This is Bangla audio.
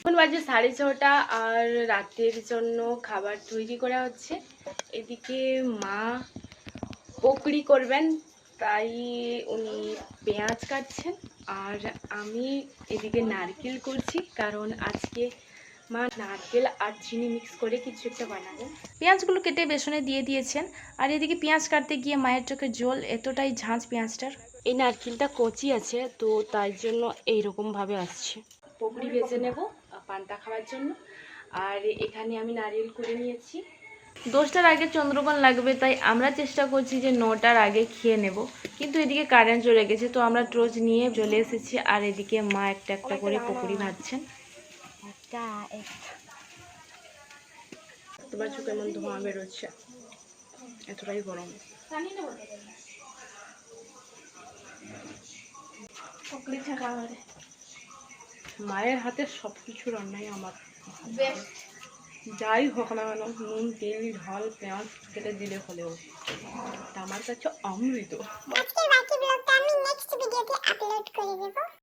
এখন বাজে 6:30 আর রাতের জন্য খাবার তৈরি করা হচ্ছে। এদিকে মা পকড়ি করবেন, তাই উনি পেঁয়াজ কাটছেন আর আমি এদিকে নারকেল করছি, কারণ আজকে মা নারকেল আর চিনি মিক্স করে কিছু একটা বানাবেন। পেঁয়াজগুলো কেটে বেসনে দিয়ে দিয়েছেন আর এদিকে পেঁয়াজ কাটতে গিয়ে মায়ের চোখে জল, এতটাই ঝাঁঝ পেঁয়াজটার। এই নারকেলটা কচি আছে, তো তাই জন্য এইরকমভাবে আসছে। পকড়ি ভেজে নেব পান্তা খাওয়ার জন্য। আর এখানে আমি নারকেল করে নিয়েছি। 10টার আগে চন্দ্রগ্রহণ লাগবে, তাই আমরা চেষ্টা করছি যে 9টার আগে খেয়ে নেব, কিন্তু এদিকে কারেন্ট চলে গেছে, তো আমরা টর্চ নিয়ে চলে এসেছি। আর এদিকে মা একটা একটা করে পকড়ি ভাজছেন। তোমার চোখে কেমন ধোঁয়া বেরোচ্ছে, এতটাই গরম। মায়ের হাতে সবকিছু রান্নাই আমার যাই হোক না কেন, নুন তেল ঝাল পেঁয়াজ কেটে দিলে হলেও আমার কাছে অমৃত। আজকের বাকি ব্লগটা আমি নেক্সট ভিডিওতে আপলোড করে দেব।